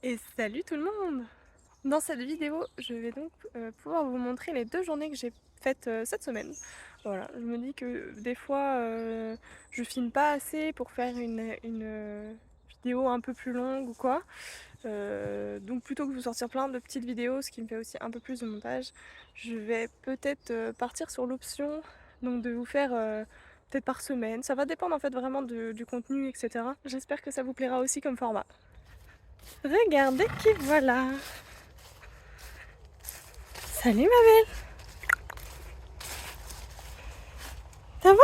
Et salut tout le monde! Dans cette vidéo, je vais donc pouvoir vous montrer les 2 journées que j'ai faites cette semaine. Voilà, je me dis que des fois je filme pas assez pour faire une vidéo un peu plus longue ou quoi. Donc plutôt que de vous sortir plein de petites vidéos, ce qui me fait aussi un peu plus de montage, je vais peut-être partir sur l'option donc de vous faire peut-être par semaine. Ça va dépendre en fait vraiment du contenu, etc. J'espère que ça vous plaira aussi comme format. Regardez qui voilà! Salut ma belle! Ça va?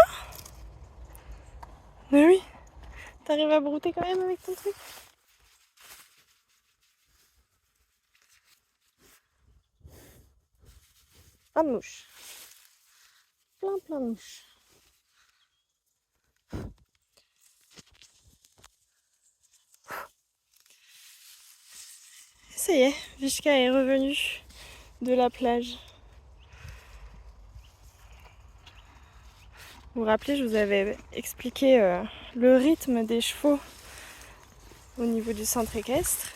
Mais oui, t'arrives à brouter quand même avec ton truc? Plein de mouches. Plein de mouches. Ça y est, Vishka est revenue de la plage. Vous vous rappelez, je vous avais expliqué le rythme des chevaux au niveau du centre équestre.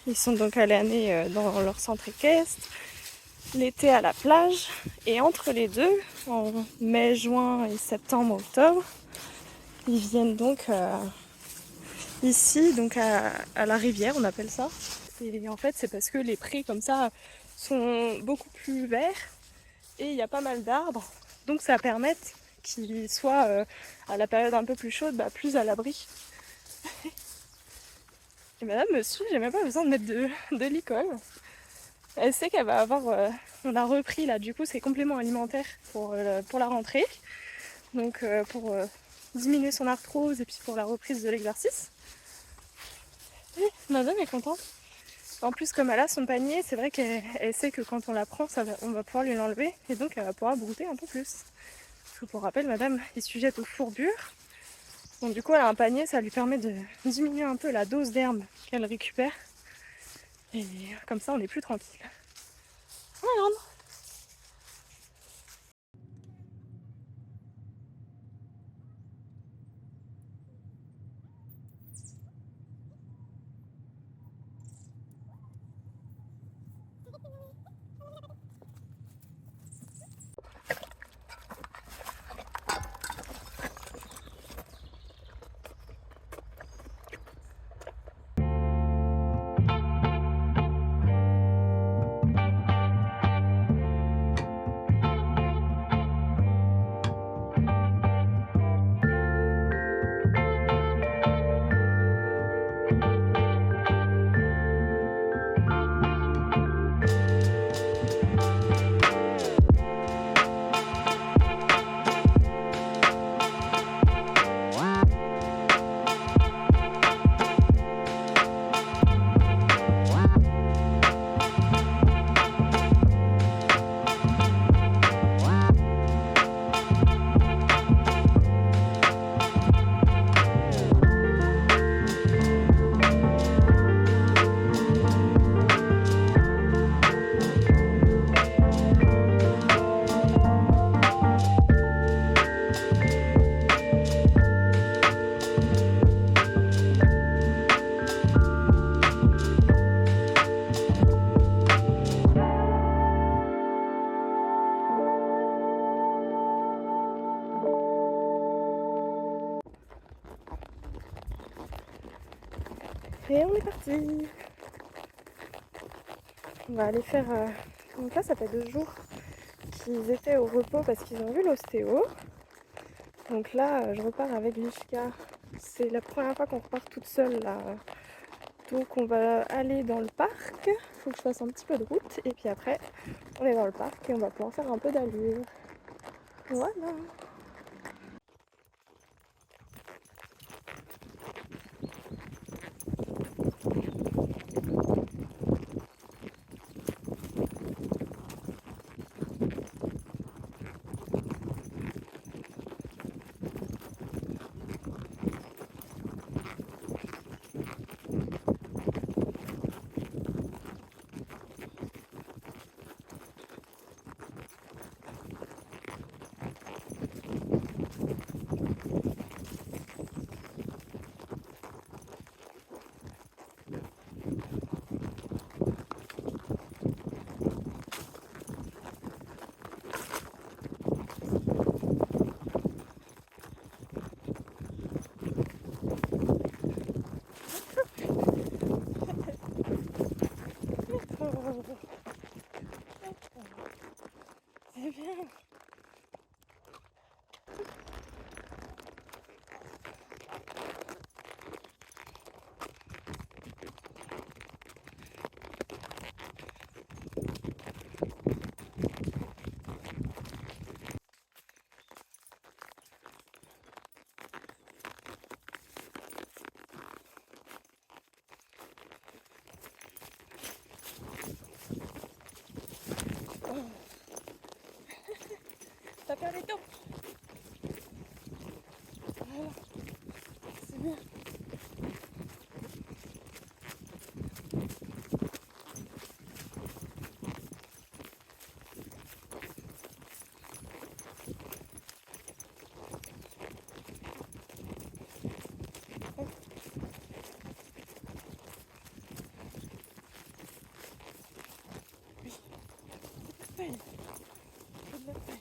Ils sont donc allés dans leur centre équestre, l'été à la plage, et entre les deux, en mai, juin et septembre, octobre, ils viennent donc ici, donc à la rivière, on appelle ça. Et en fait, c'est parce que les prés comme ça sont beaucoup plus verts et il y a pas mal d'arbres. Donc ça permet qu'ils soient à la période un peu plus chaude, plus à l'abri. Et madame me suit, j'ai même pas besoin de mettre de licol. Elle sait qu'elle va avoir... on a repris là, du coup, ses compléments alimentaires pour la rentrée. Donc pour diminuer son arthrose et puis pour la reprise de l'exercice. Et madame est contente. En plus, comme elle a son panier, c'est vrai qu'elle sait que quand on la prend, on va pouvoir lui l'enlever et donc elle va pouvoir brouter un peu plus. Parce que pour rappel, madame est sujette aux fourbures. Donc du coup, elle a un panier, ça lui permet de diminuer un peu la dose d'herbe qu'elle récupère. Et comme ça, on est plus tranquille. Voilà. Et on est parti. On va aller faire... Donc là, ça fait 2 jours qu'ils étaient au repos parce qu'ils ont vu l'ostéo. Donc là, je repars avec Vishka. C'est la première fois qu'on repart toute seule là. Donc on va aller dans le parc. Faut que je fasse un petit peu de route. Et puis après, on est dans le parc et on va pouvoir faire un peu d'allure. Voilà. Allez, top. Voilà, c'est bien. Paille. Faut de la paille.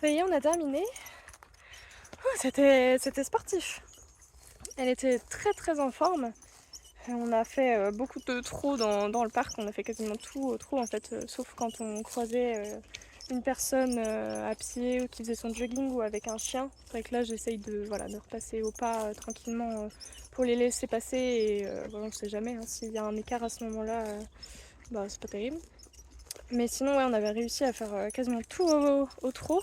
Ça y est, on a terminé. C'était sportif. Elle était très très en forme. On a fait beaucoup de trous dans le parc. On a fait quasiment tout au trou en fait, sauf quand on croisait une personne à pied ou qui faisait son jogging ou avec un chien. C'est vrai que là j'essaye de repasser au pas tranquillement pour les laisser passer et on ne sait jamais, hein, s'il y a un écart à ce moment-là, c'est pas terrible. Mais sinon ouais, on avait réussi à faire quasiment tout au trot.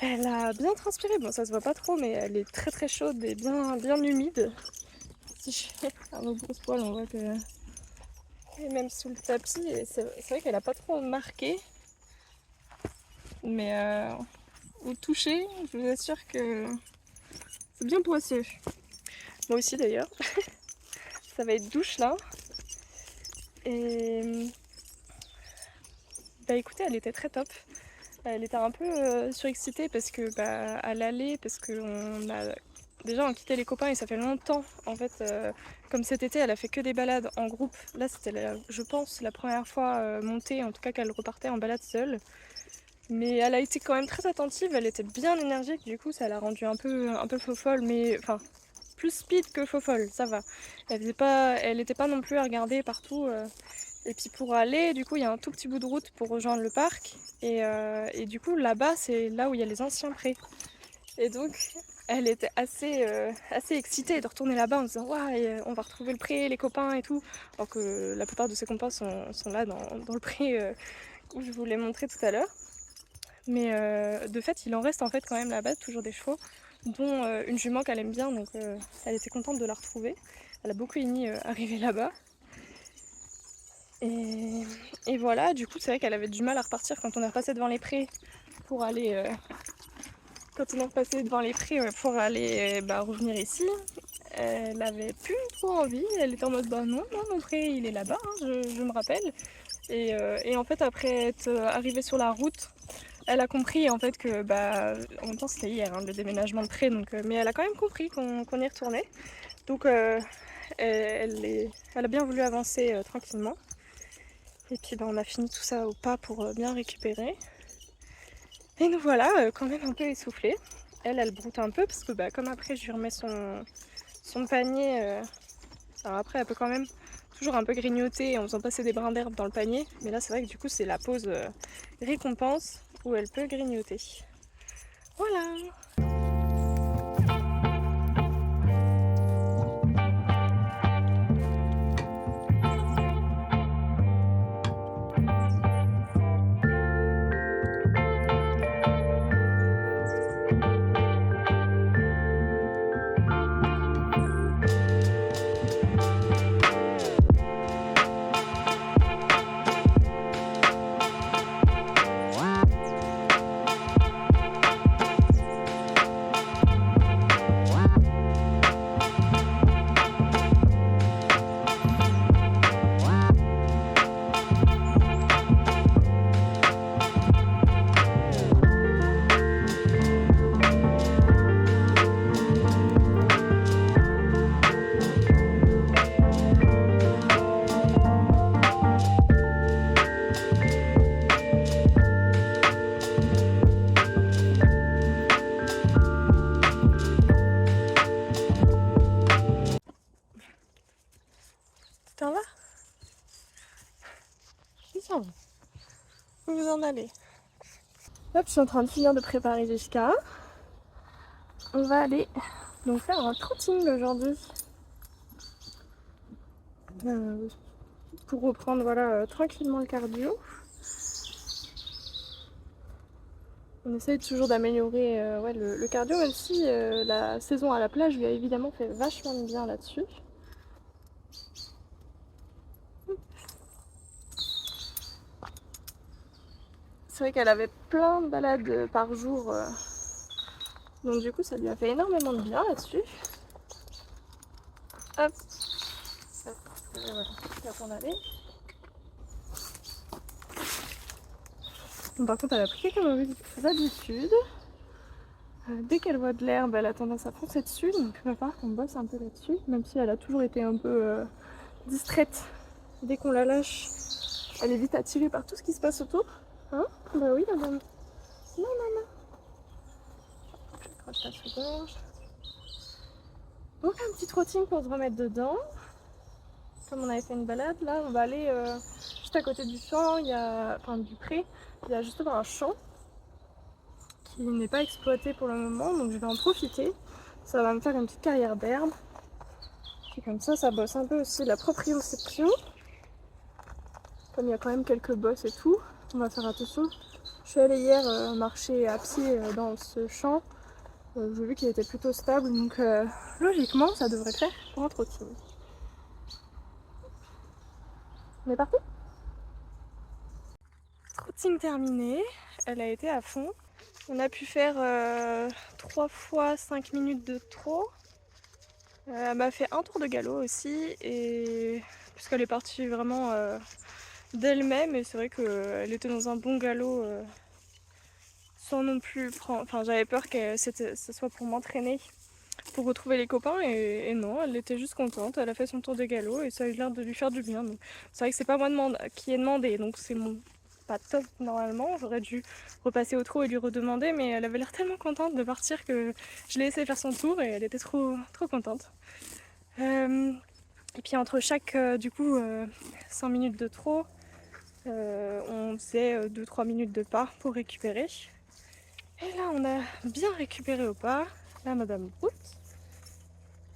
Elle a bien transpiré, bon ça se voit pas trop mais elle est très très chaude et bien humide. Si je fais un gros poil, on voit que... Et même sous le tapis, c'est vrai qu'elle a pas trop marqué. Mais au toucher, je vous assure que c'est bien poisseux. Moi aussi d'ailleurs. Ça va être douche là. Et écoutez, elle était très top. Elle était un peu surexcitée parce que à l'aller, parce qu'on a déjà quitté les copains et ça fait longtemps. En fait, comme cet été, elle a fait que des balades en groupe. Là, c'était, je pense, la première fois montée, en tout cas qu'elle repartait en balade seule. Mais elle a été quand même très attentive, elle était bien énergique, du coup ça l'a rendue un peu faux folle, mais enfin plus speed que faux folle, ça va. Elle n'était pas non plus à regarder partout. Et puis pour aller, du coup il y a un tout petit bout de route pour rejoindre le parc. Et du coup là-bas c'est là où il y a les anciens prés. Et donc elle était assez excitée de retourner là-bas en disant ouais, on va retrouver le pré, les copains et tout. Alors que la plupart de ses copains sont là dans le pré où je vous l'ai montré tout à l'heure. Mais de fait, il en reste en fait quand même là-bas, toujours des chevaux, dont une jument qu'elle aime bien, donc elle était contente de la retrouver. Elle a beaucoup aimé arriver là-bas. Et voilà, du coup, c'est vrai qu'elle avait du mal à repartir quand on est repassé devant les prés pour aller. Revenir ici. Elle avait plus trop envie, elle était en mode non, mon pré il est là-bas, hein, je me rappelle. Et en fait, après être arrivée sur la route, elle a compris en fait que en même temps c'était hier le déménagement de près, donc mais elle a quand même compris qu'on y retournait. Donc elle a bien voulu avancer tranquillement. Et puis on a fini tout ça au pas pour bien récupérer. Et nous voilà quand même un peu essoufflés. Elle broute un peu parce que comme après je lui remets son panier. Alors après elle peut quand même toujours un peu grignoter en faisant passer des brins d'herbe dans le panier. Mais là c'est vrai que du coup c'est la pause récompense où elle peut grignoter. Voilà. T'en vas? Il s'en va. Où vous en allez? Hop, je suis en train de finir de préparer Jessica. On va aller donc faire un trotting aujourd'hui. Pour reprendre voilà, tranquillement le cardio. On essaye toujours d'améliorer ouais, le cardio, même si la saison à la plage lui a évidemment fait vachement de bien là-dessus. C'est vrai qu'elle avait plein de balades par jour, donc du coup ça lui a fait énormément de bien là-dessus. Hop, voilà, là qu'on allait. Bon, par contre elle a pris quelques mauvaises habitudes. Dès qu'elle voit de l'herbe, elle a tendance à foncer dessus, donc il va falloir qu'on bosse un peu là-dessus, même si elle a toujours été un peu distraite. Dès qu'on la lâche, elle est vite attirée par tout ce qui se passe autour. Hein? Bah oui, madame. Non, non, non. J'accroche la sous-gorge. Donc un petit trotting pour se remettre dedans. Comme on avait fait une balade, là on va aller juste à côté du champ, enfin du pré, il y a justement un champ qui n'est pas exploité pour le moment, donc je vais en profiter. Ça va me faire une petite carrière d'herbe. Puis comme ça bosse un peu aussi la proprioception. Comme il y a quand même quelques bosses et tout, on va faire attention. Je suis allée hier marcher à pied dans ce champ. J'ai vu qu'il était plutôt stable, donc logiquement ça devrait le faire pour un trotting. On est parti? Trotting terminé, elle a été à fond. On a pu faire 3 fois 5 minutes de trot. Elle m'a fait un tour de galop aussi, et puisqu'elle est partie vraiment d'elle-même, et c'est vrai qu'elle était dans un bon galop sans non plus prendre. Enfin, j'avais peur que ce soit pour m'entraîner, pour retrouver les copains, et non, elle était juste contente. Elle a fait son tour de galop et ça a eu l'air de lui faire du bien. C'est vrai que c'est pas moi qui ai demandé, donc c'est pas top normalement. J'aurais dû repasser au trot et lui redemander, mais elle avait l'air tellement contente de partir que je l'ai laissé faire son tour et elle était trop contente. Et puis entre chaque du coup 100 minutes de trot, on faisait 2-3 minutes de pas pour récupérer. Et là on a bien récupéré au pas. Là Madame Brout,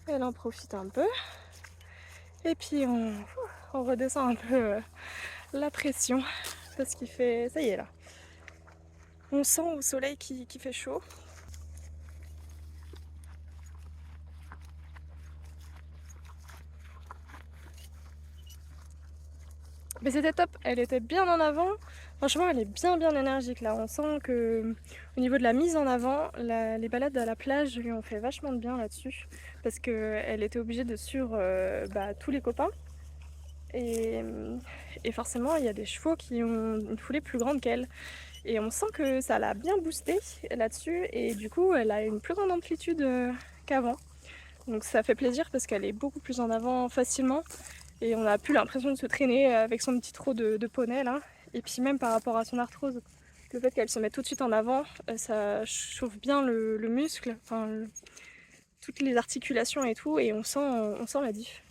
elle en profite un peu. Et puis on redescend un peu la pression parce qu'il fait, ça y est là. On sent au soleil qui fait chaud. Mais c'était top, elle était bien en avant. Franchement, elle est bien énergique là. On sent que au niveau de la mise en avant, les balades à la plage lui ont fait vachement de bien là-dessus. Parce qu'elle était obligée de suivre tous les copains. Et forcément, il y a des chevaux qui ont une foulée plus grande qu'elle. Et on sent que ça l'a bien boostée là-dessus. Et du coup, elle a une plus grande amplitude qu'avant. Donc ça fait plaisir parce qu'elle est beaucoup plus en avant facilement. Et on a plus l'impression de se traîner avec son petit trot de poney là. Et puis même par rapport à son arthrose, le fait qu'elle se mette tout de suite en avant, ça chauffe bien le muscle, enfin toutes les articulations et tout, et on sent la diff.